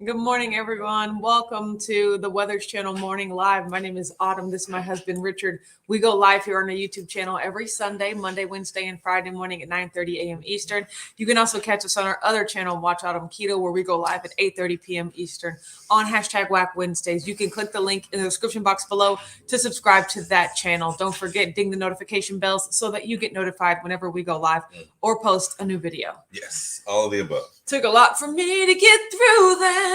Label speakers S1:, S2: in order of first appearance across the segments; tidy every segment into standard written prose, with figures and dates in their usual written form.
S1: Good morning, everyone. Welcome to the Weathers Channel Morning Live. My name is Autumn. This is my husband, Richard. We go live here on our YouTube channel every Sunday, Monday, Wednesday, and Friday morning at 9:30 a.m. Eastern. You can also catch us on our other channel, Watch Autumn Keto, where we go live at 8:30 p.m. Eastern on hashtag Whack Wednesdays. You can click the link in the description box below to subscribe to that channel. Don't forget, ding the notification bells so that you get notified whenever we go live or post a new video.
S2: Yes, all of the above.
S1: Took a lot for me to get through that.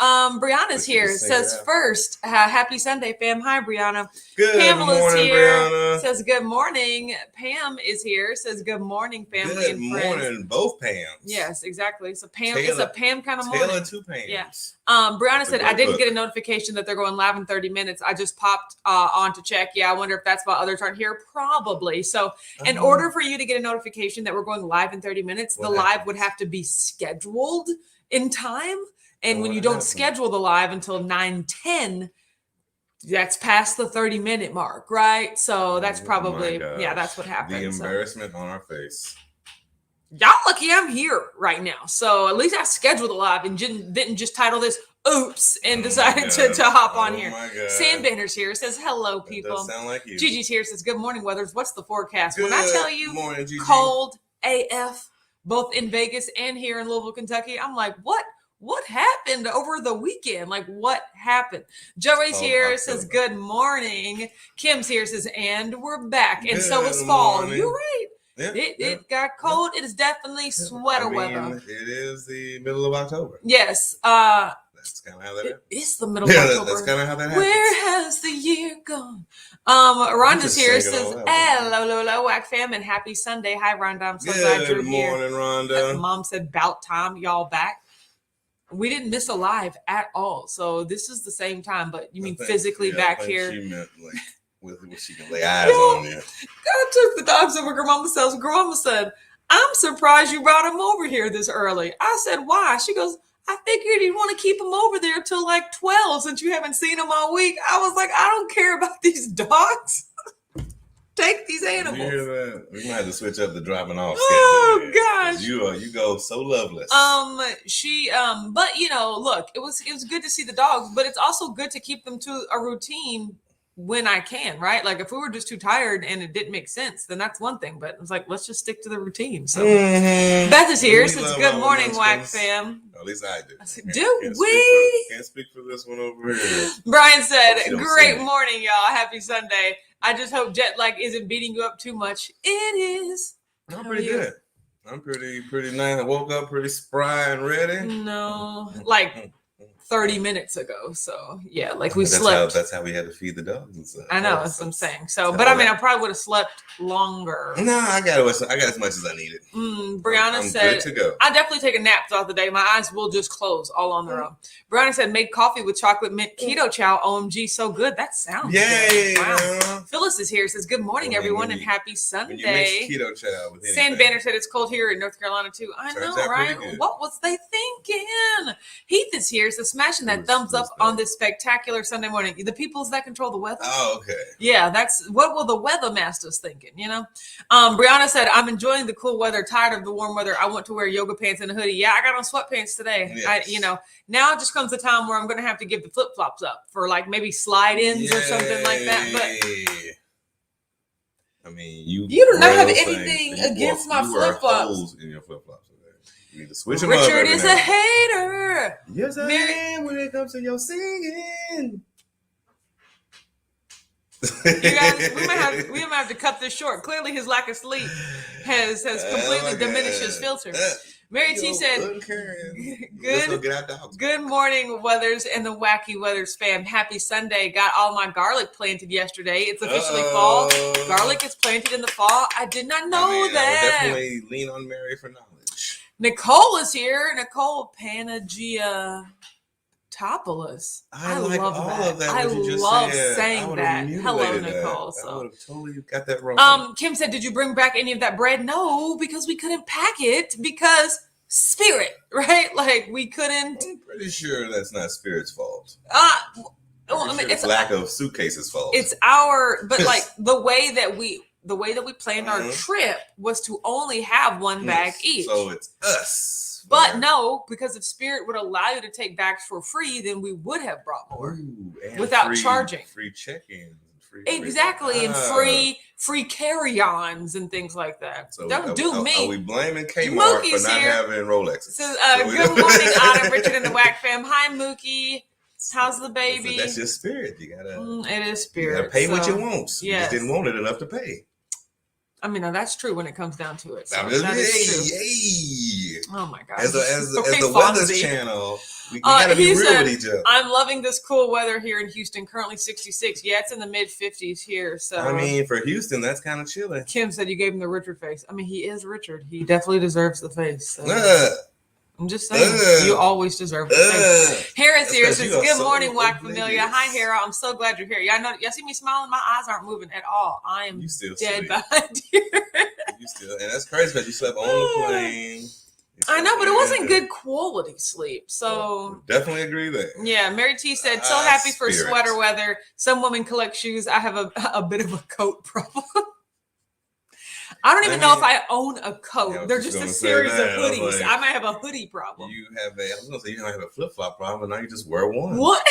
S1: Brianna's here. Says first, happy Sunday, fam. Hi, Brianna.
S2: Good
S1: Pamela's
S2: morning,
S1: here.
S2: Brianna.
S1: Says good morning. Pam is here. Says good morning, family
S2: Good
S1: and friends.
S2: morning, both Pams.
S1: Yes, exactly. So Pam, it's a Pam kind of morning.
S2: Taylor two Pams.
S1: Yeah. Brianna said, I didn't get a notification that they're going live in 30 minutes. I just popped on to check. Yeah, I wonder if that's why others aren't here. Probably. So in order for you to get a notification that we're going live in 30 minutes, the live would have to be scheduled in time. And when you don't schedule the live until 9:10, that's past the 30-minute mark, right? So that's probably, that's what happened.
S2: The embarrassment on our face.
S1: Y'all lucky I'm here right now. So at least I scheduled the live and didn't just title this "Oops" and decided to hop on here. Sandbanner's here. Says hello, people.
S2: That does sound like you.
S1: Gigi's here. Says good morning, Weathers. What's the forecast? When I tell you
S2: morning,
S1: cold AF, both in Vegas and here in Louisville, Kentucky, I'm like, what happened over the weekend? Like, what happened? Joey's here, says good morning. Kim's here, says, and we're back. And so is fall. You're right.
S2: Yeah,
S1: it got cold. It is definitely sweater weather.
S2: It is the middle of October.
S1: Yes.
S2: That's kind of how that happens.
S1: It's the middle of October.
S2: That's kind of how that happens.
S1: Where has the year gone? Rhonda's here. Says, hello, Whack fam, and happy Sunday. Hi, Rhonda. I'm so glad you're here.
S2: Good morning, Rhonda.
S1: Mom said, about time, y'all back. We didn't miss a live at all. So this is the same time, but you mean physically back here?
S2: She meant like with she can lay eyes on you.
S1: I took the dogs over Grandmama's house. Grandmama said, I'm surprised you brought him over here this early. I said, why? She goes, I figured you'd want to keep him over there till like 12 since you haven't seen him all week. I was like, I don't care about these dogs. Take these animals. You hear
S2: that? We might have to switch up the dropping off schedule.
S1: Oh gosh,
S2: you go so loveless.
S1: But look, it was good to see the dogs, but it's also good to keep them to a routine when I can, right? Like if we were just too tired and it didn't make sense, then that's one thing. But it was like, let's just stick to the routine. So Beth is here. Says good morning, Whack fam.
S2: At least I do. Can't speak for this one over here.
S1: Brian said, great morning, y'all. Happy Sunday. I just hope jet lag isn't beating you up too much. It is.
S2: I'm pretty good. I'm pretty nice. I woke up pretty spry and ready.
S1: No, like 30 minutes ago. So yeah, like we slept.
S2: That's how we had to feed the dogs and stuff.
S1: I know, that's what I'm saying. So, but I mean, I probably would have slept longer.
S2: No, I got as much as I needed.
S1: Brianna
S2: I'm
S1: said,
S2: good to go.
S1: I definitely take a nap throughout the day. My eyes will just close all on their own. Brianna said, made coffee with chocolate mint keto chow. OMG, so good. That sounds
S2: good.
S1: Wow. Phyllis is here. Says, good morning, everyone, and happy Sunday.
S2: When you mix keto chow with anything.
S1: Sand Banner said it's cold here in North Carolina too. I know, right? What was they thinking? Heath is here. So smashing that thumbs up on this spectacular Sunday morning. The peoples that control the weather.
S2: Oh, okay.
S1: Yeah, that's what will the weather masters thinking, Brianna said, I'm enjoying the cool weather, tired of the warm weather. I want to wear yoga pants and a hoodie. Yeah, I got on sweatpants today. Yes. Now just comes the time where I'm going to have to give the flip-flops up for like maybe slide-ins or something like that.
S2: But I mean, you
S1: do not have anything against my flip-flops.
S2: Holes in your flip-flops today. You need to switch them
S1: Richard is a hater.
S2: Yes, I am when it comes to your singing.
S1: You guys, we might have to cut this short. Clearly, his lack of sleep has completely diminished his filter. Mary T said, good morning, Weathers and the Wacky Weathers fam. Happy Sunday. Got all my garlic planted yesterday. It's officially fall. Garlic is planted in the fall. I did not know that.
S2: I would definitely lean on Mary for knowledge.
S1: Nicole is here. Nicole Panagia. Topolis.
S2: I like love all that. Of that.
S1: I love saying that. Hello, Nicole.
S2: So I would have totally got that wrong.
S1: Kim said, "Did you bring back any of that bread?" No, because we couldn't pack it because Spirit, right? Like we couldn't.
S2: I'm pretty sure that's not Spirit's fault.
S1: It's
S2: lack of suitcases fault.
S1: It's but like the way that we the way that we planned our trip was to only have one bag each.
S2: So it's us.
S1: But no, because if Spirit would allow you to take bags for free, then we would have brought more without charging.
S2: Free check-ins.
S1: Exactly, and free carry-ons and things like that.
S2: So
S1: Don't do me.
S2: Are we blaming Kmart for not having Rolexes?
S1: So, good morning, Autumn, Richard, and the Whack fam. Hi, Mookie. How's the baby?
S2: So that's your Spirit. You gotta.
S1: It is Spirit.
S2: You gotta pay what you want.
S1: Yes.
S2: You just didn't want it enough to pay.
S1: I mean, now that's true when it comes down to it. So
S2: that is true.
S1: Oh my God!
S2: As the Weather's Channel, we gotta be real with each other.
S1: I'm loving this cool weather here in Houston. Currently 66. Yeah, it's in the mid 50s here. So
S2: I mean, for Houston, that's kind of chilly.
S1: Kim said you gave him the Richard face. I mean, he is Richard. He definitely deserves the face. So. I'm just saying, you always deserve the face. Harris here says, "Good morning, Whack Familia." Hi, Hera. I'm so glad you're here. Y'all see me smiling? My eyes aren't moving at all. I am dead behind you.
S2: And that's crazy because you slept on the plane.
S1: I know, but it wasn't good quality sleep. So
S2: definitely agree there.
S1: Yeah, Mary T said, "So happy for sweater weather. Some women collect shoes. I have a bit of a coat problem." I don't even know if I own a coat.
S2: Yeah,
S1: they're just a series of hoodies. I might have a hoodie problem.
S2: I was gonna say you don't have a flip flop problem, but now you just wear one.
S1: What?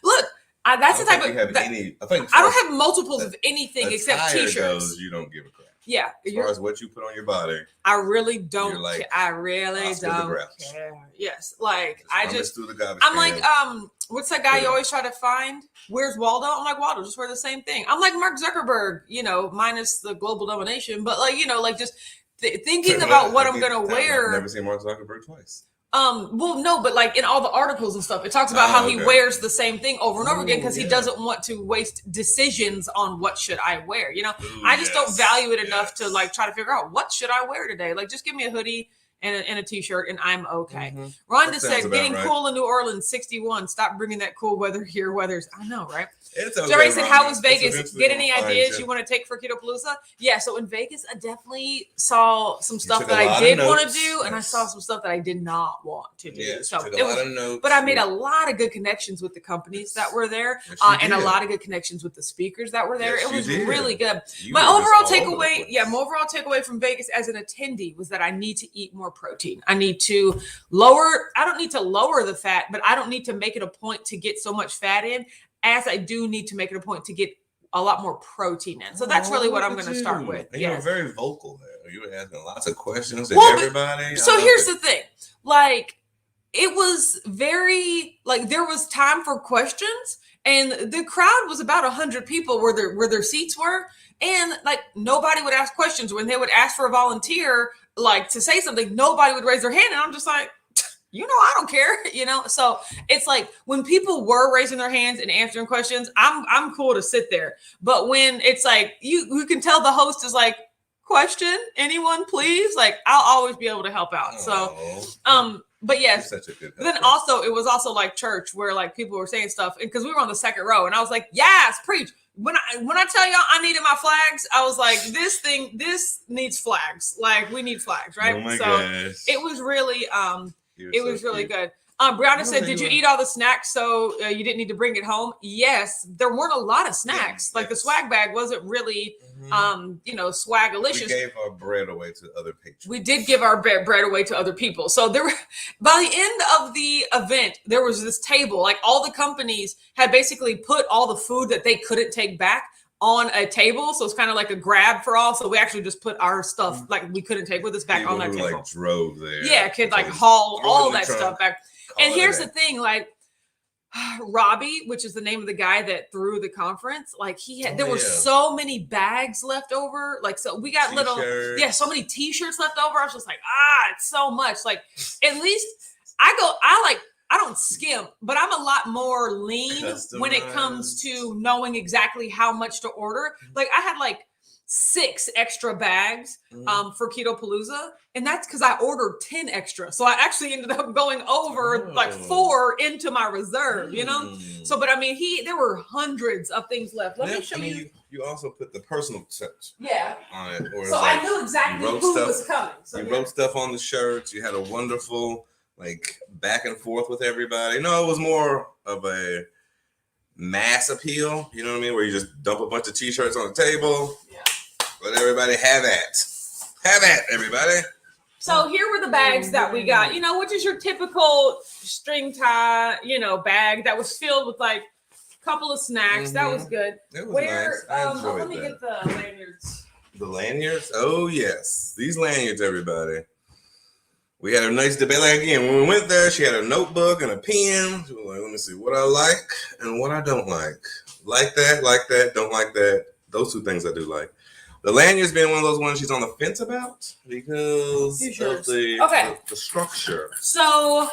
S1: Look, that's the type of. I don't have multiples of anything except t-shirts.
S2: You don't give a crap.
S1: Yeah,
S2: as far as what you put on your body,
S1: I really don't. I really don't care. Yes, like I'm like, what's that guy you always try to find? Where's Waldo? I'm like, Waldo, just wear the same thing. I'm like Mark Zuckerberg, minus the global domination, but just thinking about what I'm gonna wear.
S2: I've never seen Mark Zuckerberg twice.
S1: Well, no, but in all the articles and stuff, it talks about how he wears the same thing over and over again because he doesn't want to waste decisions on what should I wear. I just don't value it enough to try to figure out what should I wear today. Just give me a hoodie and a t-shirt and I'm okay. Mm-hmm. Rhonda said, "Getting cool in New Orleans, 61. Stop bringing that cool weather here. Weather's." I know, right?
S2: It's okay,
S1: Jerry said, "How was Vegas? Get any ideas you want to take for Ketopalooza?" Yeah, so in Vegas, I definitely saw some stuff that I did want to do, and I saw some stuff that I did not want to do.
S2: Yes,
S1: so it was, but I made a lot of good connections with the companies that were there, and a lot of good connections with the speakers that were there. It was really good. My overall takeaway from Vegas as an attendee was that I need to eat more protein. I need to I don't need to lower the fat, but I don't need to make it a point to get so much fat in as I do need to make it a point to get a lot more protein in. So that's really what I'm going to start with.
S2: And you were very vocal there. You were asking lots of questions to everybody.
S1: So here's the thing. It was very, there was time for questions and the crowd was about 100 people where their seats were. And nobody would ask questions when they would ask for a volunteer, to say something, nobody would raise their hand. And I'm just like, I don't care, So it's when people were raising their hands and answering questions, I'm cool to sit there. But when it's you can tell the host is question, anyone, please? I'll always be able to help out. So, but yes, then also it was also church where people were saying stuff because we were on the second row and I was like, yes, preach. When I tell y'all I needed my flags, I was like, this needs flags. We need flags, right?
S2: Oh my gosh.
S1: It was really really good. Brianna said, "Did you eat all the snacks so you didn't need to bring it home?" Yes, there weren't a lot of snacks. The swag bag wasn't really, swagalicious.
S2: We gave our bread away to other patrons.
S1: We did give our bread away to other people. So by the end of the event, there was this table. All the companies had basically put all the food that they couldn't take back on a table, so it's kind of like a grab for all. So we actually just put our stuff we couldn't take with us back on that table.
S2: Drove there.
S1: Yeah, could haul all that stuff back. And here's the thing, Robbie, which is the name of the guy that threw the conference, there were so many bags left over. So we got so many t-shirts left over. I was just it's so much. At least I don't skim, but I'm a lot more lean when it comes to knowing exactly how much to order. I had 6 extra bags for Ketopalooza, and that's because I ordered 10 extra. So I actually ended up going over 4 into my reserve, So, but there were hundreds of things left. Let me show you.
S2: You also put the personal touch on it.
S1: So I knew exactly who was coming. So
S2: you wrote stuff on the shirts. You had a wonderful back and forth with everybody. No, it was more of a mass appeal. You know what I mean? Where you just dump a bunch of t-shirts on the table.
S1: Yeah.
S2: Let everybody have at. Have at, everybody.
S1: So here were the bags that we got, which is your typical string tie, bag that was filled with like a couple of snacks. That was good.
S2: It was nice. I enjoyed
S1: let me get the lanyards.
S2: The lanyards? Oh, yes. These lanyards, everybody. We had a nice debate. Like, again, when we went there, she had a notebook and a pen. She was like, let me see what I like and what I don't like. Like that, don't like that. Those two things I do like. The lanyards being one of those ones she's on the fence about because of the structure.
S1: So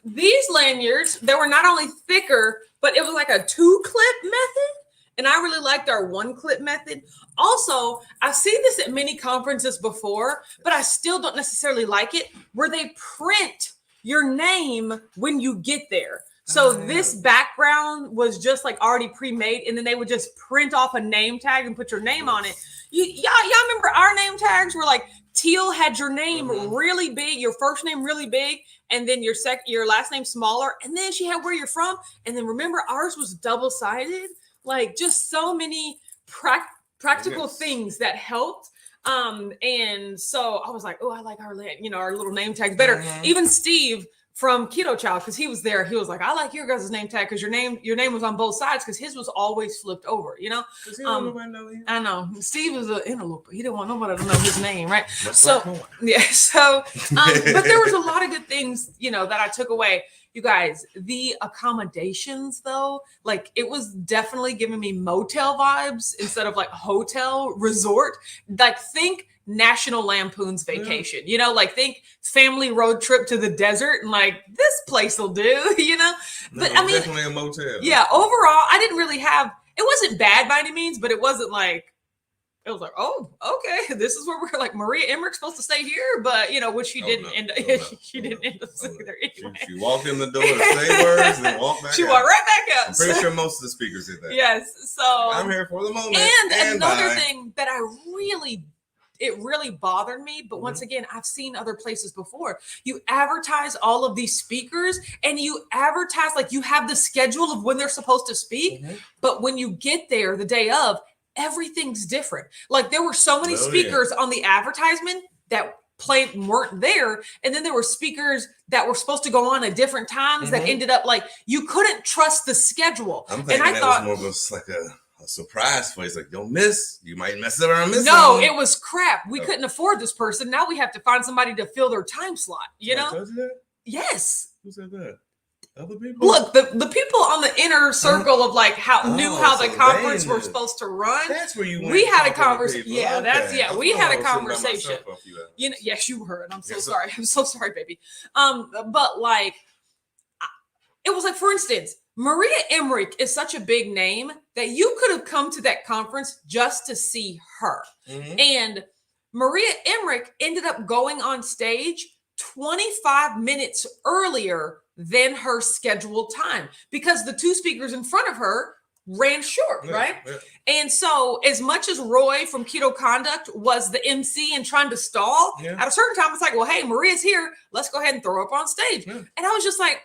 S1: these lanyards, they were not only thicker, but it was like a 2-clip method. And I really liked our 1-clip method. Also, I've seen this at many conferences before, but I still don't necessarily like it, where they print your name when you get there. So this background was just like already pre-made, and then they would just print off a name tag and put your name on it. Y'all remember our name tags were like teal had your name really big, your first name really big, and then your last name smaller, and then she had where you're from, and then remember ours was double-sided. Like just so many practical things that helped. And so I was like, oh, I like our little name tags better. Even Steve from Keto Child, because he was there, he was like, I like your guys' name tag because your name was on both sides because his was always flipped over, I know Steve was an interloper. He didn't want nobody to know his name, right? But there was a lot of good things, that I took away. You guys, the accommodations though, like it was definitely giving me motel vibes instead of like hotel resort. Like think National Lampoon's Vacation, like think family road trip to the desert and like this place will do, But I mean,
S2: definitely a motel.
S1: Yeah, overall, I didn't really have. It wasn't bad by any means, but it wasn't like. It was like, oh, okay, this is where we're like Maria Emmerich's supposed to stay here, but which she didn't end up. She didn't end up sitting there anyway.
S2: She walked in the door to say words and then walked back.
S1: She walked right back out.
S2: I'm pretty sure most of the speakers did that.
S1: Yes, so
S2: I'm here for the moment.
S1: And another thing that it really bothered me, but once again, I've seen other places before. You advertise all of these speakers and you advertise like you have the schedule of when they're supposed to speak, but when you get there the day of, everything's different. Like there were so many speakers on the advertisement that weren't there, and then there were speakers that were supposed to go on at different times that ended up like you couldn't trust the schedule.
S2: I'm thinking and I thought was more of like a surprise for you. It's like don't miss, you might mess it around.
S1: No, it was crap. We couldn't afford this person. Now we have to find somebody to fill their time slot. You know?
S2: Told you that?
S1: Yes.
S2: Who said that? Other people?
S1: Look, the people on the inner circle of like how the conference were supposed to run.
S2: That's where you went.
S1: We had a conversation. Yeah,
S2: okay.
S1: We had a conversation. Yes, you were, and I'm so sorry. I'm so sorry, baby. But like, it was like, for instance, Maria Emmerich is such a big name that you could have come to that conference just to see her. And Maria Emmerich ended up going on stage 25 minutes earlier than her scheduled time because the two speakers in front of her ran short, right? Yeah. And so as much as Roy from Keto Conduct was the MC and trying to stall, at a certain time, it's like, well, hey, Maria's here. Let's go ahead and throw her up on stage. And I was just like,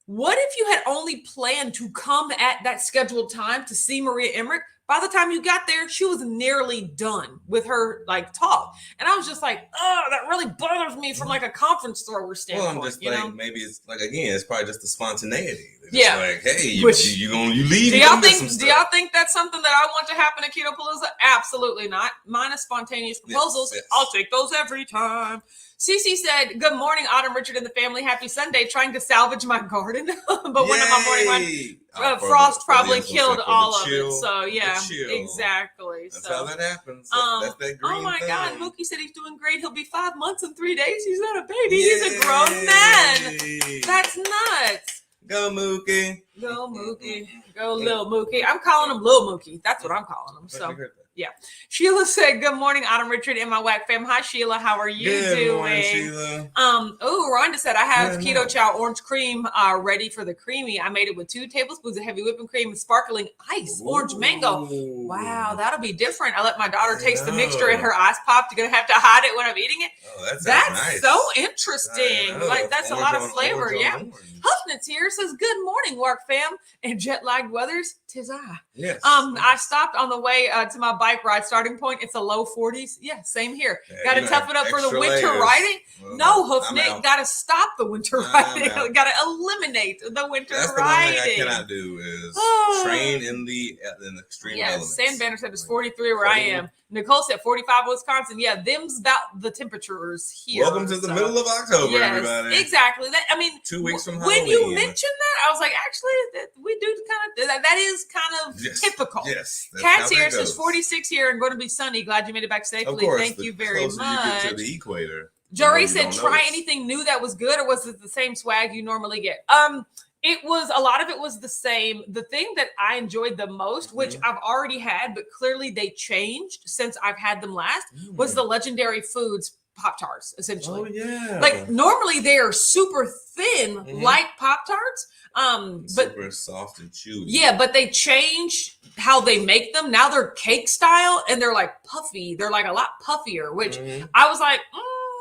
S1: what if you had only planned to come at that scheduled time to see Maria Emmerich? By the time you got there, she was nearly done with her like talk. And I was just like, oh, that really bothers me from like a conference thrower standpoint.
S2: Well, I'm just like, maybe it's like, again, it's probably just the spontaneity.
S1: Yeah.
S2: Like, hey, you leave.
S1: Do y'all think that's something that I want to happen at Keto Palooza? Absolutely not. Minus spontaneous proposals. Yes. I'll take those every time. Cece said, good morning, Autumn, Richard, and the family. Happy Sunday. Trying to salvage my garden. But one of my morning frost probably killed all of it. So, yeah, exactly.
S2: That's how that happens. That's that green
S1: Oh, my
S2: thing.
S1: God. Mookie said he's doing great. He'll be 5 months and 3 days. He's not a baby. He's a grown man. That's nuts.
S2: Go, Mookie.
S1: Go, Mookie. Go, Lil Mookie. I'm calling him Lil Mookie. That's what I'm calling him. So, yeah. Sheila said, good morning, Autumn, Richard, and my WAC fam. Hi, Sheila. How are you doing?
S2: Morning, Sheila.
S1: Rhonda said, I have Keto Chow orange cream ready for the creamy. I made it with 2 tablespoons of heavy whipping cream and sparkling ice, orange mango. Wow, that'll be different. I let my daughter taste the mixture and her eyes popped. You're going to have to hide it when I'm eating it.
S2: Oh, that's
S1: nice. So interesting. Like, that's a lot of flavor. Huffnitz here says, good morning, WAC fam, and jet-lagged weathers. 'Tis I.
S2: Yes.
S1: I stopped on the way to my bike bike ride starting point, it's a low 40s. Yeah, same here.
S2: Yeah,
S1: Got to tough it up for the
S2: extra
S1: winter
S2: layers.
S1: riding.
S2: Well,
S1: No,
S2: I'm
S1: Hoofnick,
S2: out.
S1: got to stop the winter
S2: I'm
S1: riding.
S2: out.
S1: Got to eliminate the winter
S2: That's the
S1: riding.
S2: one thing I cannot do is train in the extreme elements.
S1: Sam Banner said it's 43 where I am. Nicole said 45 Wisconsin. Yeah, them's about the temperatures here.
S2: Welcome to the middle of October, everybody.
S1: Exactly. That, I mean,
S2: 2 weeks from
S1: when
S2: Halloween.
S1: you mentioned that, I was like, actually, we do kind of that is kind of typical.
S2: Yes.
S1: Kat's here says 46 here and going to be sunny. Glad you made it back safely.
S2: Of course,
S1: Thank you very much.
S2: You get to the equator.
S1: Jory said, try anything new that was good, or was it the same swag you normally get? It was a lot of it was the same. The thing that I enjoyed the most, which I've already had, but clearly they changed since I've had them last, was the Legendary Foods Pop-Tarts, essentially.
S2: Oh, yeah.
S1: Like normally they are super thin, like Pop-Tarts. But
S2: super soft and chewy.
S1: Yeah, but they changed how they make them. Now they're cake style and they're like puffy. They're like a lot puffier, which I was like,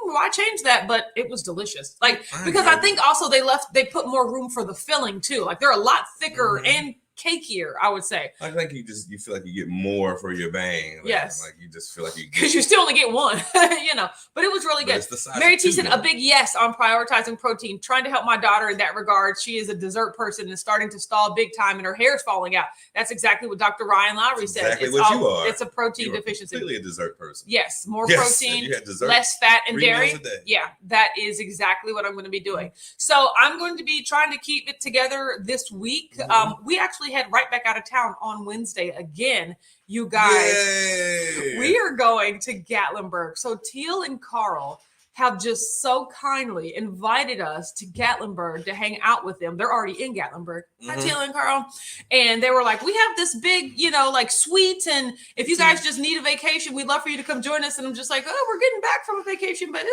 S1: why change that? But it was delicious. Like, because I think also they put more room for the filling too. Like they're a lot thicker and cakier, I would say.
S2: I think you feel like you get more for your bang. Like,
S1: yes.
S2: Like you just feel like you get.
S1: Because you still only get one, but it was really good. Mary T said a big yes on prioritizing protein, trying to help my daughter in that regard. She is a dessert person and starting to stall big time and her hair's falling out. That's exactly what Dr. Ryan Lowry said.
S2: Exactly what you are.
S1: It's a protein deficiency.
S2: Completely a dessert person.
S1: Yes. More protein,
S2: dessert,
S1: less fat and
S2: 3
S1: dairy.
S2: meals a day.
S1: Yeah, that is exactly what I'm going to be doing. So I'm going to be trying to keep it together this week. We actually head right back out of town on Wednesday again, you guys.
S2: Yay.
S1: We are going to Gatlinburg. So Teal and Carl have just so kindly invited us to Gatlinburg to hang out with them. They're already in Gatlinburg. Hi, Teal and Carl. And they were like, we have this big, like suite. And if you guys just need a vacation, we'd love for you to come join us. And I'm just like, oh, we're getting back from a vacation, but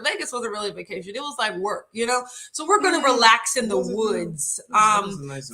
S1: Vegas wasn't really a vacation. It was like work, So we're going to relax in the woods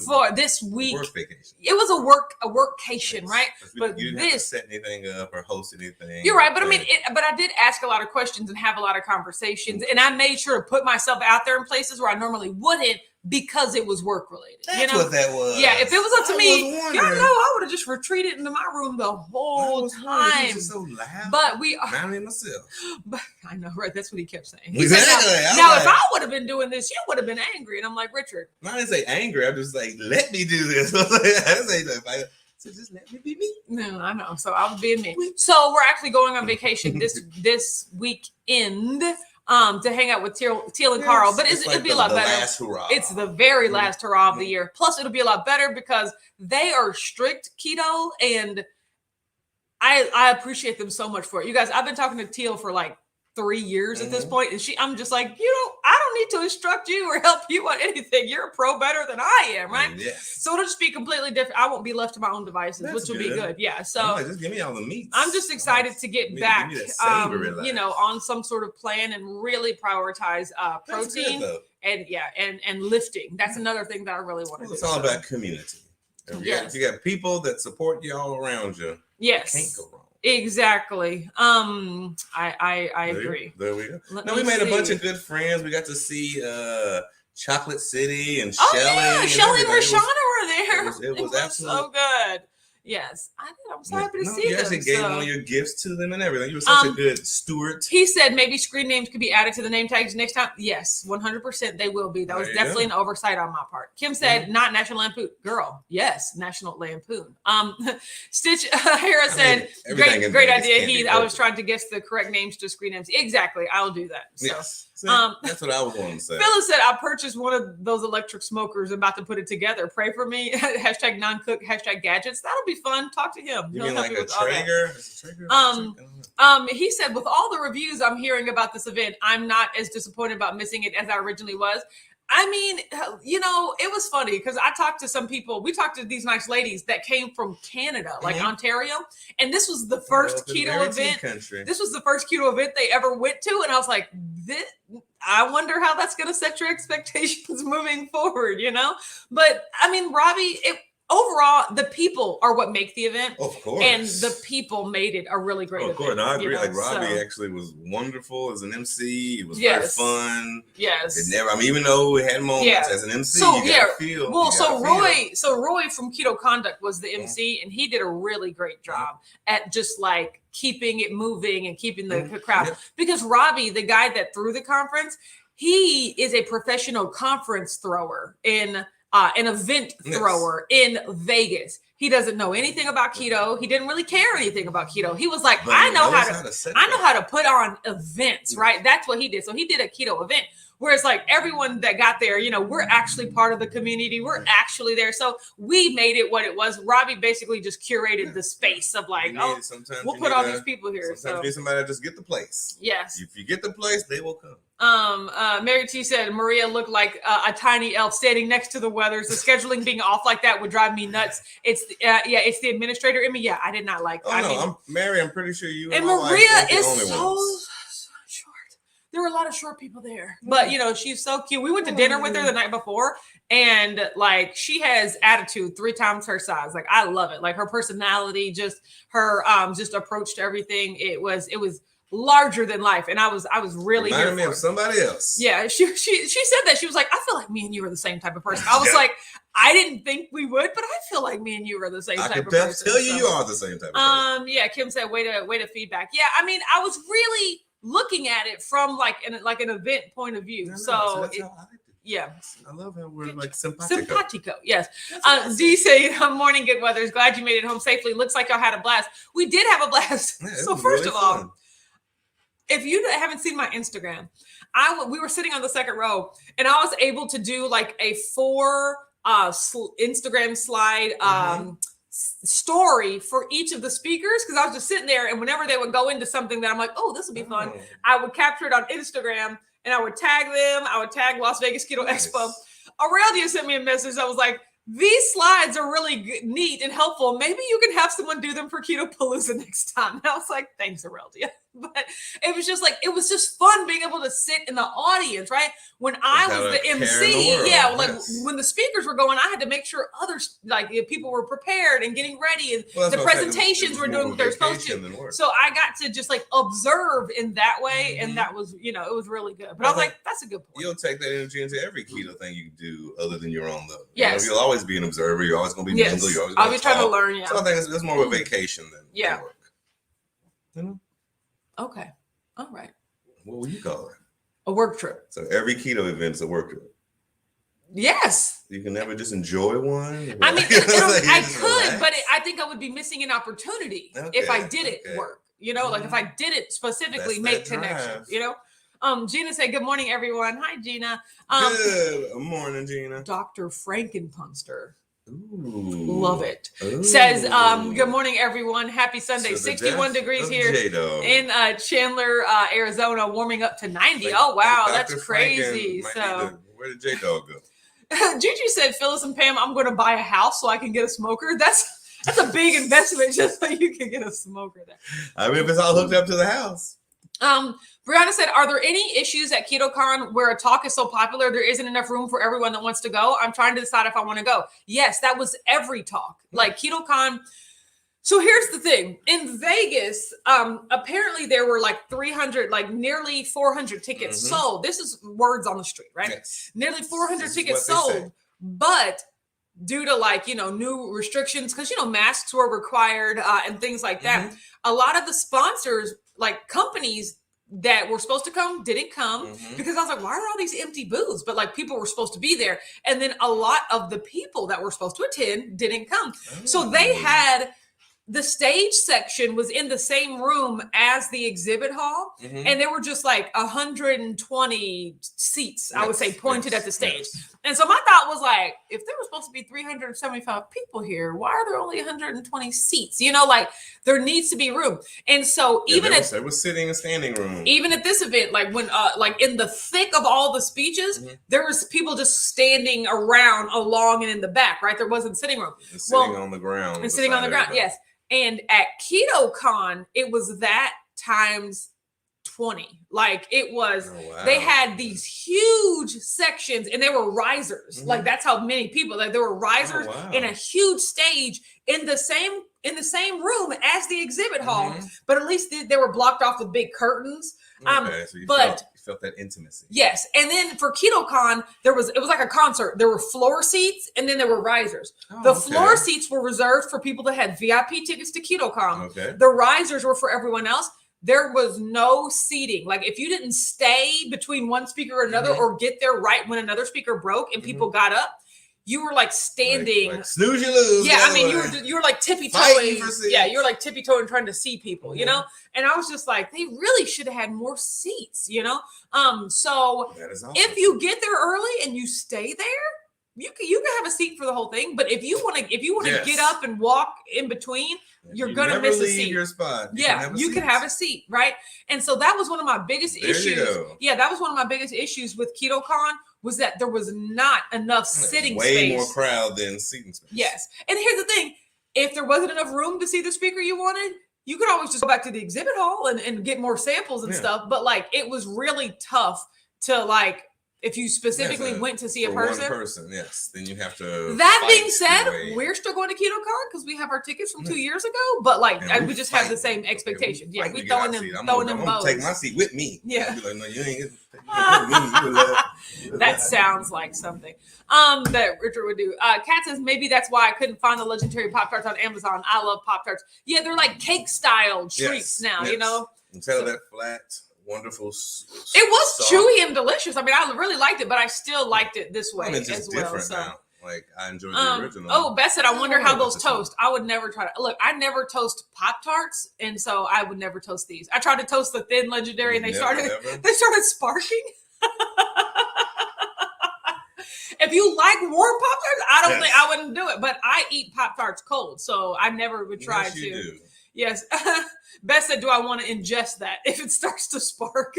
S1: for this week.
S2: Work vacation.
S1: It was a workcation, right?
S2: But you didn't have to set anything up or host anything.
S1: You're right. But I mean, but I did ask a lot of questions and have a lot of conversations, and I made sure to put myself out there in places where I normally wouldn't because it was work related.
S2: That's what that was.
S1: Yeah, if it was up to me, y'all know I would have just retreated into my room the whole time.
S2: So loud.
S1: But we are.
S2: Not me myself.
S1: But I know, right? That's what he kept saying.
S2: Exactly.
S1: Now, if I would have been doing this, you would have been angry, and I'm like, Richard.
S2: I didn't say angry. I'm just like, let me do this. I didn't say that. So just let me be me.
S1: No, I know. So I was being me. So we're actually going on vacation this weekend. To hang out with Teal and Carl, but it'll be a lot better.
S2: Last hurrah.
S1: It's the very last hurrah of the year. Plus, it'll be a lot better because they are strict keto, and I appreciate them so much for it. You guys, I've been talking to Teal for like 3 years at this point, and I'm just like, I don't need to instruct you or help you on anything. You're a pro better than I am, right?
S2: Yes.
S1: So it'll just be completely different. I won't be left to my own devices, which will be good. Yeah. So
S2: just give me all the meats.
S1: I'm just excited to get back, on some sort of plan and really prioritize protein and lifting. That's another thing that I really want to do.
S2: It's all about community. If you got people that support you all around you.
S1: Yes.
S2: Can't go wrong.
S1: Exactly. I agree.
S2: There we go. We made a bunch of good friends. We got to see Chocolate City and Shelly.
S1: Yeah, Shelly and Rashana were there.
S2: It was absolutely
S1: so good. Yes, I'm so happy to see them.
S2: You actually gave one of your gifts to them and everything. You were such a good steward.
S1: He said maybe screen names could be added to the name tags next time. Yes, 100% they will be. That was definitely an oversight on my part. Kim said, not National Lampoon. Girl, yes, National Lampoon. Stitch Hera said, great idea. I was trying to guess the correct names to screen names. Exactly. I'll do that. So.
S2: Yes. That's what I was going to say.
S1: Phyllis said, I purchased one of those electric smokers. I'm about to put it together. Pray for me. Hashtag non-cook. Hashtag gadgets. That'll be fun. Talk to him.
S2: You mean like a Traeger?
S1: He said, with all the reviews I'm hearing about this event, I'm not as disappointed about missing it as I originally was. I mean, it was funny because I talked to some people. We talked to these nice ladies that came from Canada, like Ontario. And this was the first keto event. This was the first keto event they ever went to. And I was like, I wonder how that's going to set your expectations moving forward, But I mean, Robbie, overall, the people are what make the event.
S2: Of course.
S1: And the people made it a really great event.
S2: Of course. No, I agree.
S1: You know,
S2: like Robbie
S1: so.
S2: actually was wonderful as an MC. It was
S1: Yes.
S2: very fun.
S1: Yes.
S2: It never, I mean, even though we had moments
S1: Yeah.
S2: as an MC,
S1: So,
S2: you
S1: yeah.
S2: gotta feel.
S1: Well,
S2: you
S1: so
S2: gotta feel.
S1: Roy from Keto Conduct was the MC, and he did a really great job at just like keeping it moving and keeping the crowd.
S2: Yeah.
S1: Because Robbie, the guy that threw the conference, he is a professional conference thrower in an event thrower in Vegas. He doesn't know anything about keto. He didn't really care anything about keto. He was like,
S2: But
S1: I
S2: he
S1: know
S2: knows
S1: how to put on events, right? That's what he did. So he did a keto event. Whereas like everyone that got there, you know, we're actually part of the community. We're actually there. So we made it what it was. Robbie basically just curated the space of like, we'll put all these people here.
S2: Sometimes you need somebody to just get the place.
S1: Yes.
S2: If you get the place, they will come.
S1: Mary T said Maria looked like a tiny elf standing next to the Weathers. The scheduling being off like that would drive me nuts. It's it's the administrator in me. Yeah, I did not like.
S2: Mary. I'm pretty sure you
S1: and Maria is so short. There were a lot of short people there, but you know she's so cute. We went to dinner with her the night before, and like she has attitude 3 times her size. Like I love it. Like her personality, just her just approach to everything. It was larger than life, and I was really
S2: reminded me of somebody else.
S1: Yeah, she said that. She was like, I feel like me and you are the same type of person. I was like, I didn't think we would, but I feel like me and you are the same type of person.
S2: I can tell you are the same type of person.
S1: Yeah, Kim said, way to feedback. Yeah, I mean, I was really looking at it from like an event point of view.
S2: That's how I like it.
S1: Yeah.
S2: I love how we're like simpatico.
S1: Simpatico, yes. D say, morning, good weathers. Glad you made it home safely. Looks like y'all had a blast. We did have a blast.
S2: Yeah,
S1: so first of all, if you haven't seen my Instagram, we were sitting on the second row, and I was able to do like a 4 Instagram slide story for each of the speakers, because I was just sitting there, and whenever they would go into something that I'm like, oh, this will be fun, I would capture it on Instagram, and I would tag them. I would tag Las Vegas Keto Expo. Aurelia sent me a message. I was like, these slides are really neat and helpful. Maybe you can have someone do them for Keto Palooza next time. And I was like, thanks, Aurelia. But it was just like, it was just fun being able to sit in the audience, right? When I was the MC, when the speakers were going, I had to make sure others, people were prepared and getting ready, and the presentations were doing what they're supposed to. So I got to just like observe in that way, and that was, it was really good. But I was like, that's a good point.
S2: You'll take that energy into every keto thing you do other than your own, though.
S1: Yes.
S2: You'll always be an observer. You're always going to be mingle. You're always
S1: I'll be trying to learn,
S2: So I think it's more of a vacation than work. You know?
S1: Okay. All right.
S2: What would you call it?
S1: A work trip.
S2: So every keto event is a work trip.
S1: Yes.
S2: You can never just enjoy one.
S1: I mean, I could, but I think I would be missing an opportunity if I did it work. Like if I did it specifically, make connections. Gina said, good morning, everyone. Hi, Gina.
S2: Good morning, Gina.
S1: Dr. Frankenpunster.
S2: Ooh.
S1: Love it.
S2: Ooh.
S1: Says, good morning, everyone. Happy Sunday. 61 degrees here in Chandler, Arizona, warming up to 90. Oh, wow. That's crazy. So
S2: where did J-Dog go?
S1: Gigi said, Phyllis and Pam, I'm going to buy a house so I can get a smoker. That's a big investment just so you can get a smoker there.
S2: I mean, if it's all hooked up to the house.
S1: Brianna said, are there any issues at KetoCon where a talk is so popular there isn't enough room for everyone that wants to go? I'm trying to decide if I want to go. Yes, that was every talk. Like KetoCon. So here's the thing. In Vegas, apparently there were like 300, like nearly 400 tickets sold. This is words on the street, right? Yes. Nearly 400 tickets sold. But due to new restrictions, because, masks were required and things like that, a lot of the sponsors, like companies that were supposed to come didn't come, because I was like, why are all these empty booths? But people were supposed to be there. And then a lot of the people that were supposed to attend didn't come. So they had the stage section was in the same room as the exhibit hall. And there were just like 120 seats, I would say, pointed at the stage. And so my thought was like, if there were supposed to be 375 people here, why are there only 120 seats? There needs to be room. And so there was
S2: sitting and standing room.
S1: Even at this event, when in the thick of all the speeches, there was people just standing around along and in the back, right? There wasn't sitting room.
S2: And sitting on the ground.
S1: And sitting on the ground, yes. And at KetoCon, it was that times 20. Like it was,
S2: Oh, wow.
S1: they had these huge sections and they were risers. Like that's how many people, like there were risers in a huge stage in the same room as the exhibit hall, but at least they were blocked off with big curtains.
S2: Okay, so you felt that intimacy.
S1: Yes. And then for KetoCon, it was like a concert. There were floor seats and then there were risers. The floor seats were reserved for people that had VIP tickets to KetoCon.
S2: Okay.
S1: The risers were for everyone else. There was no seating. Like if you didn't stay between one speaker or another or get there right when another speaker broke and people got up, you were like standing.
S2: Like snooze, you lose.
S1: Yeah, I mean, you were like tippy-toeing. Yeah, you were like tippy-toeing trying to see people, you know? And I was just like, they really should have had more seats, you know? So if you get there early and you stay there, you can have a seat for the whole thing. But if you want to get up and walk in between, you're gonna miss a seat.
S2: Your spot.
S1: You can have a seat, right? And so that was one of my biggest issues. Yeah, that was one of my biggest issues with KetoCon was that there was not enough sitting space.
S2: Way more crowd than seating space.
S1: Yes, and here's the thing: if there wasn't enough room to see the speaker you wanted, you could always just go back to the exhibit hall and get more samples and stuff. But like, it was really tough to like. If you specifically went to see a person.
S2: One person, yes. Then you have to.
S1: That being said, we're still going to KetoCon because we have our tickets from 2 years ago. But like, we just have the same expectations. Yeah, we throwing them bows.
S2: I'm gonna take my seat with me.
S1: Yeah.
S2: Be like, no, you ain't me.
S1: That sounds like something that Richard would do. Kat says maybe that's why I couldn't find the legendary Pop-Tarts on Amazon. I love Pop-Tarts. Yeah, they're like cake style treats now. You know,
S2: instead of that flat. Wonderful.
S1: It was chewy and delicious. I mean, I really liked it, but I still liked it this way as well. So,
S2: like I enjoyed the original.
S1: Oh, Beth said, I wonder how those toast. I would never try to look. I never toast Pop-Tarts, and so I would never toast these. I tried to toast the thin legendary, and they started sparking. If you like warm Pop-Tarts, I don't think I wouldn't do it. But I eat Pop-Tarts cold, so I never would try to.
S2: Do.
S1: Yes. Beth said, do I want to ingest that if it starts to spark?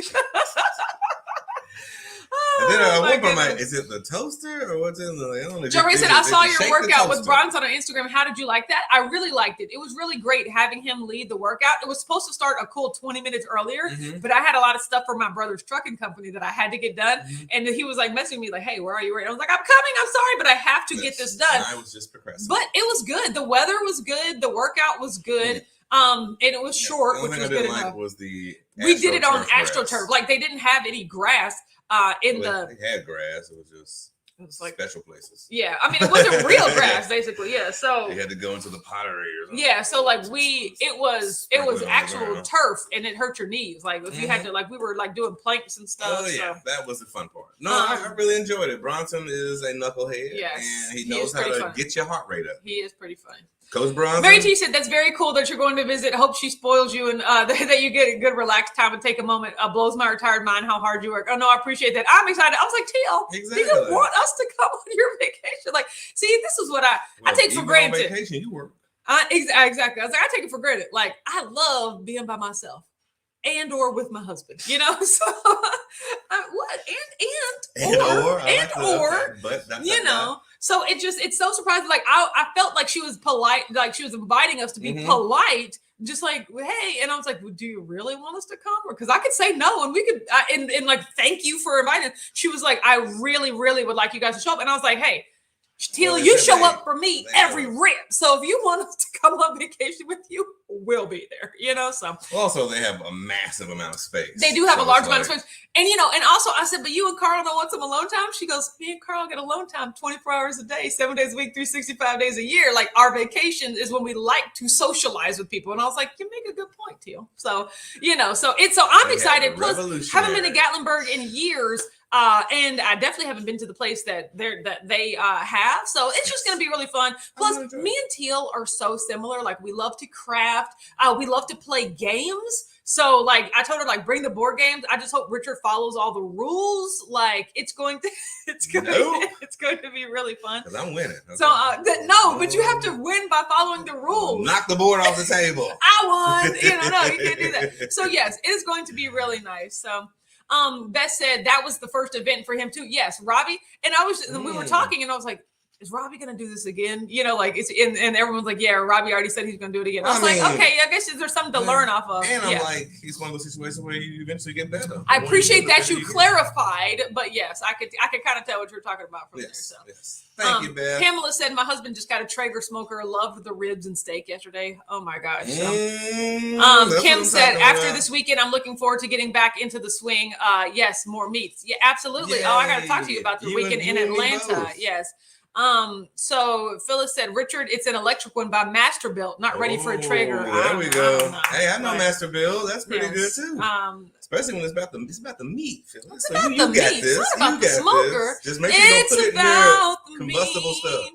S2: And then I wonder, is it the toaster or what's in the?
S1: Jerry said, I saw your workout with Bronson on Instagram. How did you like that? I really liked it. It was really great having him lead the workout. It was supposed to start a cool 20 minutes earlier, but I had a lot of stuff for my brother's trucking company that I had to get done. And he was like messaging me like, hey, where are you? And I was like, I'm coming. I'm sorry, but I have to get this done.
S2: I was just procrastinating.
S1: But it was good. The weather was good. The workout was good. And it was short, which was good enough.
S2: We
S1: did it on AstroTurf. Like they didn't have any grass
S2: they had grass. It was like special places.
S1: Yeah, I mean it wasn't real grass, basically. Yeah, so
S2: they had to go into the pottery or something.
S1: Yeah, so like it was actual turf, and it hurt your knees. Like if you had to, like we were like doing planks and stuff.
S2: Oh yeah, that was the fun part. No, I really enjoyed it. Bronson is a knucklehead, and he knows how to get your heart rate up.
S1: He is pretty funny.
S2: Coach Bronson.
S1: Mary T said, that's very cool that you're going to visit. Hope she spoils you and that you get a good relaxed time and take a moment. Blows my retired mind how hard you work. Oh, no, I appreciate that. I'm excited. I was like, TL, do you want us to come on your vacation? Like, see, this is what I take for granted.
S2: On vacation, you work.
S1: Exactly. I was like, I take it for granted. Like, I love being by myself. And or with my husband, you know, so
S2: but
S1: you know, so it's so surprising. Like I felt like she was polite, like she was inviting us to be polite, just like, hey, and I was like, well, do you really want us to come? Or because I could say no, and we could, and like, thank you for inviting. She was like, I really, really would like you guys to show up, and I was like, hey. Teal, you show up for me every rip. So if you want us to come on vacation with you, we'll be there, you know? So
S2: also they have a massive amount of space.
S1: They do have a large amount of space. And you know, and also I said, but you and Carl don't want some alone time? She goes, me and Carl get alone time 24 hours a day, 7 days a week, 365 days a year. Like our vacation is when we like to socialize with people. And I was like, you make a good point, Teal. So, you know, so I'm excited. Plus, haven't been to Gatlinburg in years. And I definitely haven't been to the place that they have. So it's just going to be really fun. Plus, me and Teal are so similar. Like we love to craft. We love to play games. So like I told her, like bring the board games. I just hope Richard follows all the rules. Like it's going to be really fun.
S2: Because I'm winning. Okay.
S1: So but you have to win by following the rules.
S2: Knock the board off the table.
S1: I won. No, you can't do that. So yes, it is going to be really nice. So. Beth said that was the first event for him too. Yes, Robbie. And we were talking and I was like, is Robbie going to do this again? You know, like and everyone's like, yeah, Robbie already said he's going to do it again. I was like, okay, I guess there's something to learn off of.
S2: And I'm like, it's one of those situations where you eventually get better.
S1: I appreciate that you clarified, but yes, I could kind of tell what you're talking about from there. So.
S2: Yes. Thank you, Beth. Pamela
S1: said, my husband just got a Traeger smoker. Loved the ribs and steak yesterday. Oh my gosh. So, Kim said, after this weekend, I'm looking forward to getting back into the swing. Yes, more meats. Yeah, absolutely. Yay. Oh, I got to talk to you about the weekend in Atlanta. Yes. So Phyllis said, Richard, it's an electric one by Masterbuilt, not ready for a Traeger.
S2: There we go. I know Masterbuilt. That's pretty good too. Especially when it's about the meat, Phyllis. So you got this.
S1: It's not about the smoker.
S2: Just make sure you don't put it in there combustible stuff.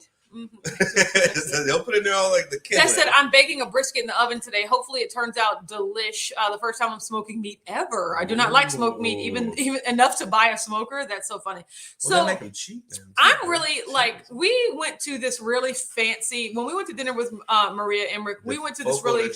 S2: They'll put it in there all like the killing.
S1: That said, I'm baking a brisket in the oven today. Hopefully it turns out delish. The first time I'm smoking meat ever. I do not like smoked meat, even enough to buy a smoker. That's so funny.
S2: Well, so make them cheap then.
S1: I'm really we went to this really fancy, when we went to dinner with Maria Emmerich, we went to this really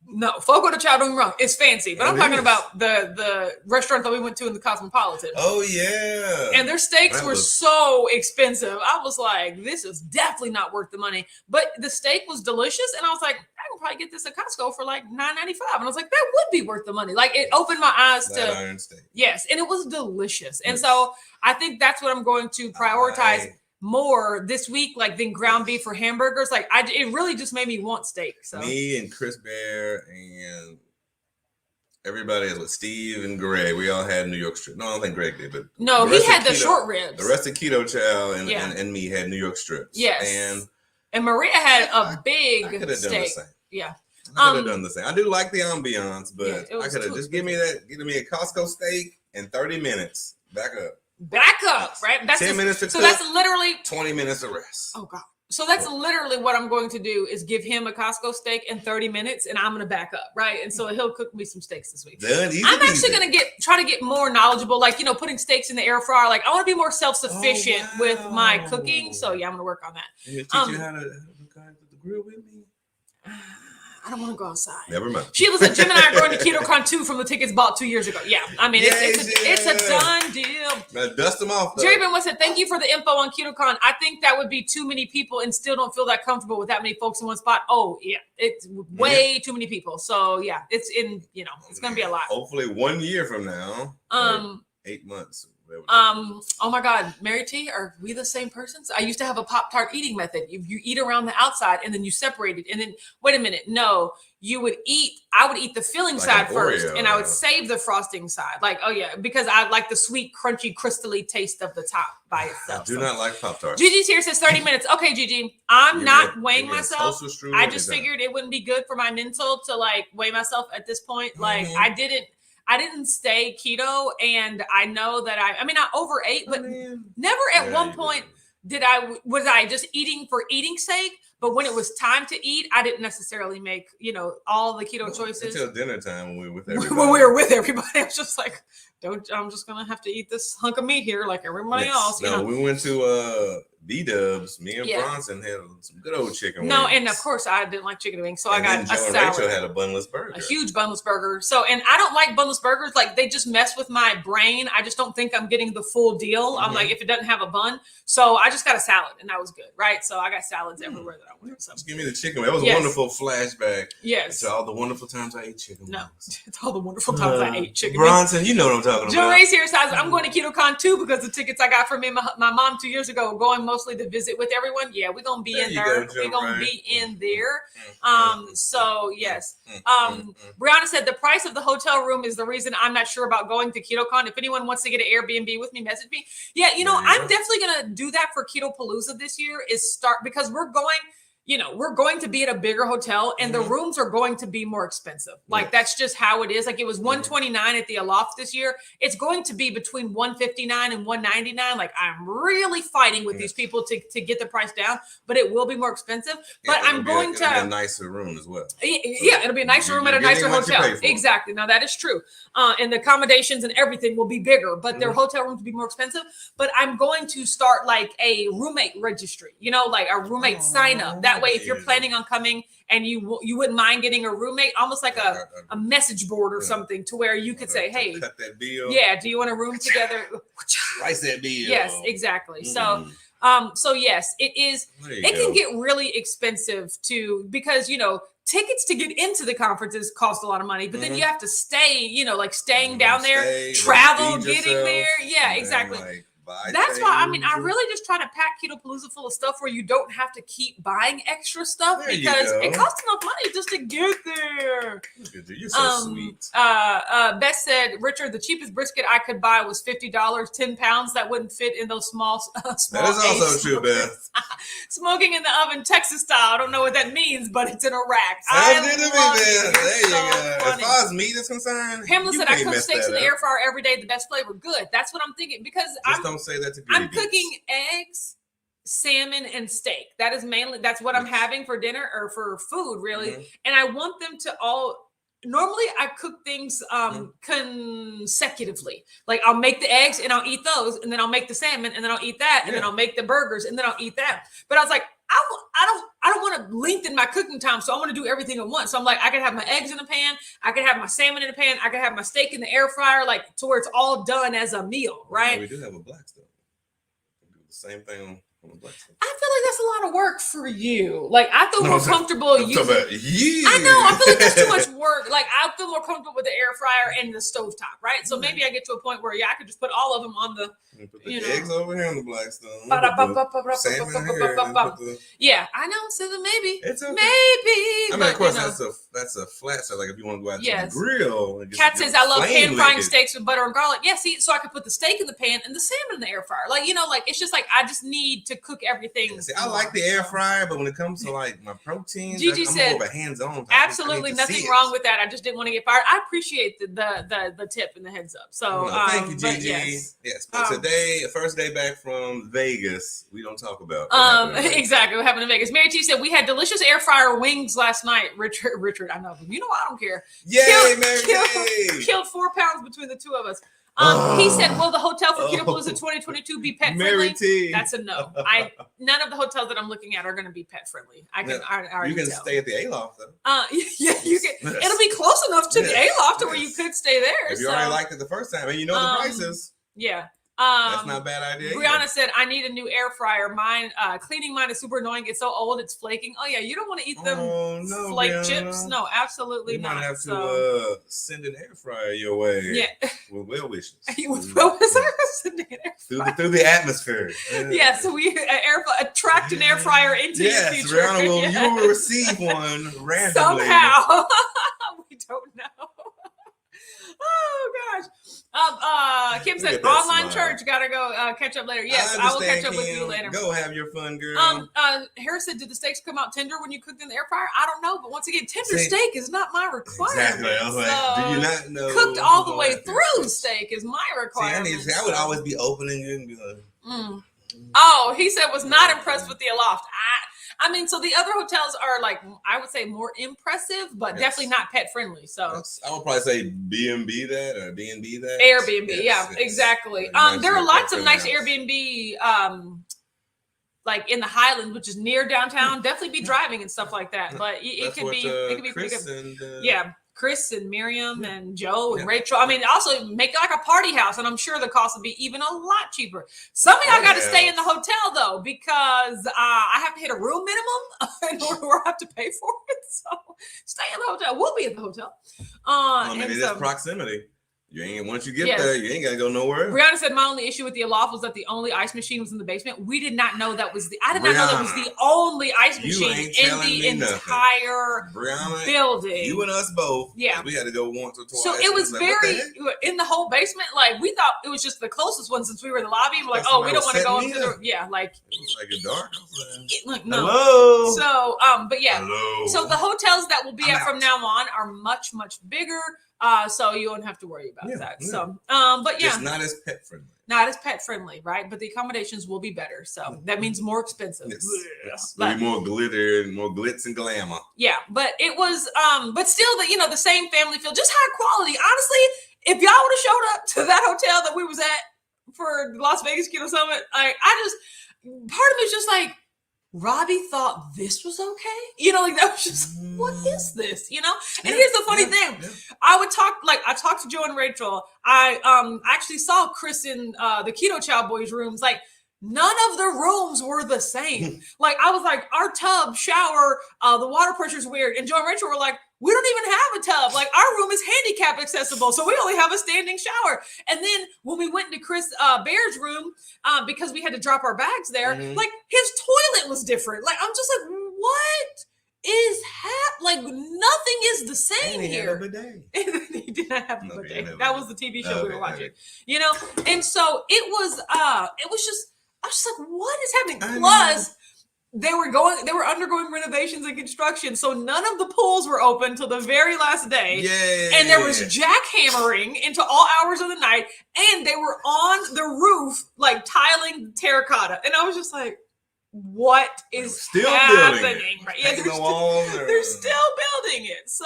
S1: No, Fogo de Chao, don't get me wrong, it's fancy, but I'm talking about the restaurant that we went to in the Cosmopolitan.
S2: Oh yeah,
S1: and their steaks were so expensive. I was like, this is definitely not worth the money. But the steak was delicious, and I was like, I can probably get this at Costco for like $9.95. And I was like, that would be worth the money. Like it opened my eyes to
S2: iron steak.
S1: Yes, and it was delicious. And so I think that's what I'm going to prioritize more this week, like than ground beef or hamburgers. Like it really just made me want steak. So
S2: me and Chris Bear and everybody else with Steve and Greg, we all had New York strip. No, I don't think Greg did, but
S1: no, he had the short ribs.
S2: The rest of Keto Chow and me had New York strips.
S1: Yes, and Maria had a big steak.
S2: Done the same.
S1: Yeah.
S2: I could have done the same. I do like the ambiance, but I could have just give me a Costco steak in 30 minutes. Back up, right? That's 10 minutes to cook. So that's literally 20 minutes to rest.
S1: Oh God. So that's literally what I'm going to do is give him a Costco steak in 30 minutes and I'm going to back up, right? And so he'll cook me some steaks this week. I'm actually going to try to get more knowledgeable, like, putting steaks in the air fryer. Like I want to be more self-sufficient with my cooking. So yeah, I'm going to work on that.
S2: Teach you how to the grill with me.
S1: I don't want to go outside.
S2: Never mind.
S1: Sheila said, Jim and I are going to KetoCon 2 from the tickets bought 2 years ago. Yeah, I mean, it's a done deal.
S2: Now dust them off, though.
S1: Jerry Ben said, thank you for the info on KetoCon. I think that would be too many people and still don't feel that comfortable with that many folks in one spot. Oh, yeah. It's way too many people. So, yeah, it's it's going to be a lot.
S2: Hopefully 1 year from now. 8 months.
S1: Oh my God, Mary T, are we the same persons? I used to have a Pop-Tart eating method. You eat around the outside and then you separate it. And then, wait a minute, no, I would eat the filling side first and I would save the frosting side. Like, oh yeah, because I like the sweet, crunchy, crystally taste of the top by itself.
S2: I do not like Pop-Tarts.
S1: Gigi's here says 30 minutes. Okay, Gigi, I'm not weighing myself. I just figured it wouldn't be good for my mental to like weigh myself at this point. Like I didn't stay keto, and I know that I overate, but never at one point was I just eating for eating's sake. But when it was time to eat, I didn't necessarily make, all the keto choices.
S2: Until dinner time when we were with everybody.
S1: When we were with everybody, I was just like, I'm just going to have to eat this hunk of meat here like everybody else.
S2: No, we went to B-Dubs. Me and Bronson had some good old chicken wings.
S1: No, and of course I didn't like chicken wings, so I got a salad. And
S2: Rachel had a bunless burger.
S1: A huge bunless burger. So, and I don't like bunless burgers. Like they just mess with my brain. I just don't think I'm getting the full deal. I'm like, if it doesn't have a bun. So I just got a salad and that was good, right? So I got salads everywhere that I went. So
S2: just give me the chicken. That was a wonderful flashback.
S1: Yes.
S2: To all the wonderful times I ate chicken wings.
S1: It's all the wonderful times I ate chicken
S2: Bronson, you know what I'm talking
S1: about. Ray's here says, I'm going to KetoCon 2 because the tickets I got from me and my mom 2 years ago, going mostly to visit with everyone. Yeah, we're going to be in there. We're going to be in there. So yes. Brianna said the price of the hotel room is the reason I'm not sure about going to KetoCon. If anyone wants to get an Airbnb with me, message me. Yeah, I'm definitely going to do that for Ketopalooza this year because we're going to be at a bigger hotel and the rooms are going to be more expensive. Like that's just how it is. Like it was $129 at the Aloft this year. It's going to be between $159 and $199. Like I'm really fighting with these people to get the price down, but it will be more expensive. But I'm going to
S2: be a nicer room as well.
S1: Yeah, it'll be a nicer room at a nicer hotel. Exactly. Now that is true. And the accommodations and everything will be bigger, but their hotel rooms will be more expensive. But I'm going to start like a roommate registry, like a roommate sign up. That that way, if you're planning on coming and you wouldn't mind getting a roommate, almost like a message board or something, to where you could say, hey,
S2: cut that bill.
S1: Yeah, do you want a room together?
S2: Slice that bill.
S1: Yes, exactly. So yes, it is. It can get really expensive too, because tickets to get into the conferences cost a lot of money, but then you have to stay, like staying down there, travel, getting there. Yeah, exactly. That's why, I really just try to pack Ketopalooza full of stuff where you don't have to keep buying extra stuff, because it costs enough money just to get there.
S2: You're so sweet.
S1: Beth said, Richard, the cheapest brisket I could buy was $50, 10 pounds. That wouldn't fit in those small
S2: That is also true, Beth.
S1: Smoking in the oven, Texas style. I don't know what that means, but it's in a rack.
S2: Sounds good to me, Beth. There you go. As far as meat is concerned,
S1: Pamela said, I cook steaks in the air fryer every day. The best flavor. Good. That's what I'm thinking, because
S2: don't say that to
S1: I'm cooking eggs, salmon, and steak. That's what I'm having for dinner or for food, really. And I want them to all. Normally, I cook things consecutively. Like, I'll make the eggs and I'll eat those, and then I'll make the salmon and then I'll eat that, and then I'll make the burgers and then I'll eat that. But I was like, I don't want to lengthen my cooking time, so I want to do everything at once. So I'm like, I could have my eggs in a pan, I could have my salmon in a pan, I could have my steak in the air fryer, like, to where it's all done as a meal, right?
S2: We do have a black stove. We do the same thing on the black stove.
S1: I feel like that's a lot of work for you. Like, I feel more comfortable using.
S2: I
S1: know. I feel like that's too much work. Like, I feel more comfortable with the air fryer and the stovetop, right? So maybe I get to a point where I could just put all of them on the.
S2: Put the eggs over here on the black stove.
S1: Yeah, I know. So then maybe.
S2: It's okay.
S1: Maybe.
S2: Of course, that's a flat. So, like, if you want to go out to the grill.
S1: Kat says, I love pan frying steaks with butter and garlic. Yeah, see, so I could put the steak in the pan and the salmon in the air fryer. Like, it's just like, I just need to cook everything.
S2: See, I like the air fryer, but when it comes to, like, my protein,
S1: Gigi said,
S2: more of a hands-on.
S1: Absolutely nothing wrong with that. I just didn't want to get fired. I appreciate the tip and the heads up. So
S2: thank you, Gigi. Yes. But today, first day back from Vegas, we don't talk about
S1: exactly what happened in Vegas. Mary T said, we had delicious air fryer wings last night. Richard, I know, but I don't care.
S2: Yay, Mary T!
S1: Killed 4 pounds between the two of us. He said, will the hotel for Ketopalooza 2022 be pet friendly?
S2: T.
S1: That's a no. None of the hotels that I'm looking at are going to be pet friendly. You
S2: can stay at the A-Loft, though.
S1: Yeah, you can. It'll be close enough to the A-Loft to where you could stay there.
S2: If you already liked it the first time, and the prices.
S1: Yeah.
S2: That's not a bad idea.
S1: Brianna said, I need a new air fryer. Cleaning mine is super annoying. It's so old, it's flaking. Oh, yeah, you don't want to eat them flake chips. No, absolutely not.
S2: You might have to send an air fryer your way.
S1: Yeah.
S2: With well wishes.
S1: With well wishes.
S2: Through the atmosphere.
S1: Yeah, so we attract an air fryer into your future.
S2: Brianna, you will receive one randomly.
S1: Somehow. We don't know. Oh gosh. Kim said online church, gotta go catch up later. Yes, I will catch up with you later.
S2: Go have your fun, girl.
S1: Harris said, did the steaks come out tender when you cooked in the air fryer? I don't know, but once again, tender steak is not my requirement.
S2: Exactly. I was like, do you not know?
S1: Cooked all the way through steak is my requirement.
S2: I would always be opening it and be like,
S1: Oh, he said was not impressed with the Aloft. So the other hotels are, like, I would say more impressive, but definitely not pet friendly. So
S2: I would probably say B&B that or B&B that.
S1: Airbnb, exactly. There are lots of nice Airbnb, like in the Highlands, which is near downtown. Definitely be driving and stuff like that, but it could be pretty good. Chris and Miriam and Joe and Rachel. Also make it like a party house, and I'm sure the cost would be even a lot cheaper. Some of y'all got to stay in the hotel though, because I have to hit a room minimum in order to have to pay for it. So stay in the hotel. We'll be in the hotel.
S2: It's proximity. Once you get there, you ain't gotta go nowhere.
S1: Brianna said, my only issue with the Aloft was that the only ice machine was in the basement. We did not know that was I did not know that was the only ice machine in the entire building.
S2: You and us both.
S1: Yeah.
S2: We had to go once or twice.
S1: So it was in the whole basement. Like, we thought it was just the closest one since we were in the lobby. We're like, we don't want to go into the it
S2: was like a dark.
S1: No.
S2: Hello.
S1: So
S2: Hello.
S1: So the hotels that we'll be at from now on are much, much bigger. So you won't have to worry about that. Yeah. So, but
S2: just not as pet friendly.
S1: Not as pet friendly, right? But the accommodations will be better. So that means more expensive.
S2: Yes. But, more glitter and more glitz and glamour.
S1: Yeah, but it was, but still the same family feel, just high quality. Honestly, if y'all would have showed up to that hotel that we was at for Las Vegas Keto Summit, part of me is just like, Robbie thought this was okay. You know, like that was just, what is this? You know? And here's the funny thing. I talked to Joe and Rachel. I actually saw Chris in the Keto Chow Boys rooms. Like, none of the rooms were the same. Like, I was like, our tub, shower, the water pressure's weird. And Joe and Rachel were like, we don't even have a tub. Like, our room is handicap accessible, so we only have a standing shower. And then when we went into Chris Bear's room, because we had to drop our bags there, like, his toilet was different. Like, I'm just like, what is like, nothing is the same here. He did not have a bidet. That was the TV show we were watching. You know? And so it was just, I was just like, what is happening? Plus, they were undergoing renovations and construction, so none of the pools were open till the very last day.
S2: Yeah.
S1: And there was jackhammering into all hours of the night, and they were on the roof, like tiling terracotta. And I was just like, what is
S2: still
S1: happening?
S2: Building
S1: Right? Yeah, they're still building it. So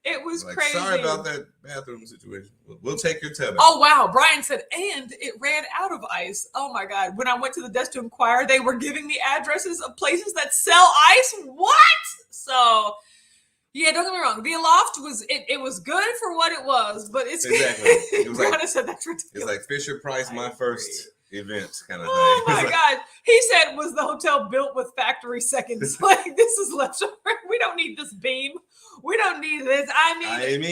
S1: it was
S2: like,
S1: crazy.
S2: Sorry about that bathroom situation. We'll take your tub out.
S1: Oh, wow. Brian said, and it ran out of ice. Oh, my God. When I went to the desk to inquire, they were giving me addresses of places that sell ice. What? So, yeah, don't get me wrong. The Aloft was, it was good for what it was, but it's
S2: exactly. It was
S1: Brian said that's ridiculous.
S2: It's like Fisher Price, my first event kind of thing.
S1: Oh, my God. He said, was the hotel built with factory seconds? Like, this is leftover. We don't need this beam. We don't need this. I mean,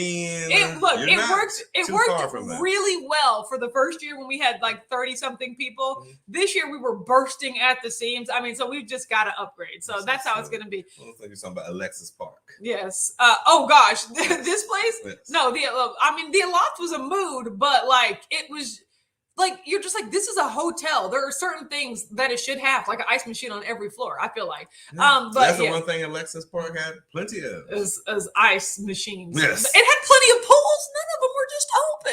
S1: it worked really well for the first year when we had like 30 something people. Mm-hmm. This year we were bursting at the seams. I mean, so we've just got to upgrade. So that's how it's going to be.
S2: I think you're talking about Alexis Park.
S1: Yes. Oh gosh, this place. Yes. No, the Aloft was a mood, but like it was. Like, you're just like, this is a hotel. There are certain things that it should have, like an ice machine on every floor, I feel like.
S2: Yeah. But that's the one thing Alexis Park had plenty of.
S1: As ice machines.
S2: Yes.
S1: It had plenty of pools. None of them were just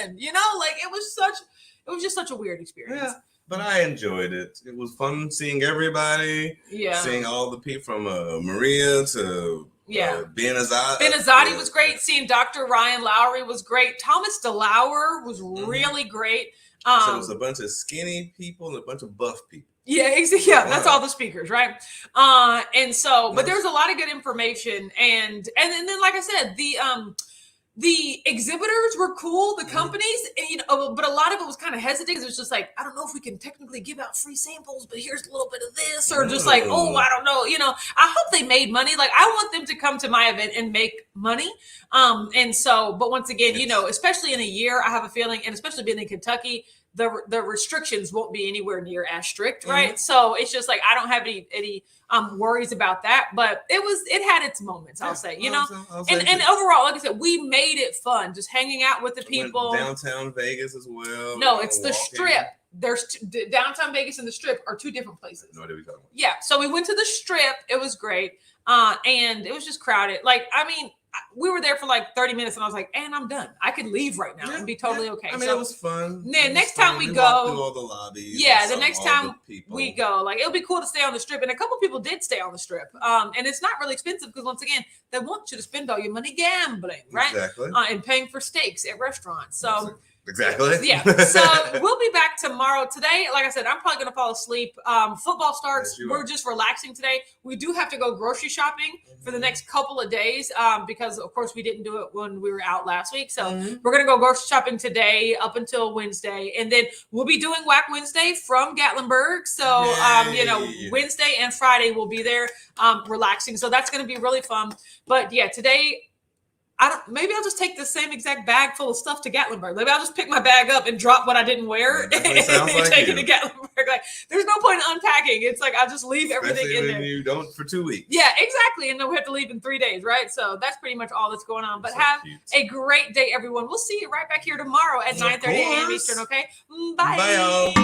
S1: open, you know? Like, it was just such a weird experience.
S2: Yeah, but I enjoyed it. It was fun seeing everybody.
S1: Yeah.
S2: Seeing all the people from Maria to...
S1: Yeah,
S2: Ben
S1: Azadi was great. Seeing Dr. Ryan Lowry was great. Thomas DeLauer was really great.
S2: So it was a bunch of skinny people and a bunch of buff people.
S1: Yeah, that's all the speakers, right? And so, but there's a lot of good information, and then, like I said, the exhibitors were cool, the companies, and, but a lot of it was kind of hesitant. It was just like, I don't know if we can technically give out free samples, but here's a little bit of this, or just like, oh, I don't know. I hope they made money. Like, I want them to come to my event and make money. And so, but once again, especially in a year, I have a feeling, and especially being in Kentucky, the restrictions won't be anywhere near as strict, right? So it's just like, I don't have any worries about that, but it had its moments, I'll say, and overall, like I said, we made it fun, just hanging out with the people.
S2: Downtown Vegas as well.
S1: No, it's the Strip. There's downtown Vegas and the Strip are two different places.
S2: No idea what you're talking about.
S1: Yeah, so we went to the Strip. It was great, and it was just crowded. Like, I mean, we were there for like 30 minutes, and I was like, and I'm done. I could leave right now and be totally okay.
S2: I mean, it was fun.
S1: Then next time we go
S2: through all the lobbies.
S1: Yeah, the next time we go, like, it'll be cool to stay on the Strip. And a couple people did stay on the Strip. And it's not really expensive because, once again, they want you to spend all your money gambling, right?
S2: Exactly.
S1: And paying for steaks at restaurants. So
S2: exactly.
S1: Yeah. So we'll be back tomorrow. Today, like I said, I'm probably going to fall asleep. Football starts. We're just relaxing today. We do have to go grocery shopping for the next couple of days because, of course, we didn't do it when we were out last week. So we're going to go grocery shopping today up until Wednesday. And then we'll be doing Whack Wednesday from Gatlinburg. So, Wednesday and Friday we'll be there relaxing. So that's going to be really fun. But, yeah, today... maybe I'll just take the same exact bag full of stuff to Gatlinburg. Maybe I'll just pick my bag up and drop what I didn't wear and take it to Gatlinburg. Like, there's no point in unpacking. It's like, I'll just leave everything in there.
S2: You don't for 2 weeks.
S1: Yeah, exactly. And then we have to leave in 3 days, right? So that's pretty much all that's going on. But have a great day, everyone. We'll see you right back here tomorrow at 9:30 a.m. Eastern, okay? Bye.
S2: Bye, y'all.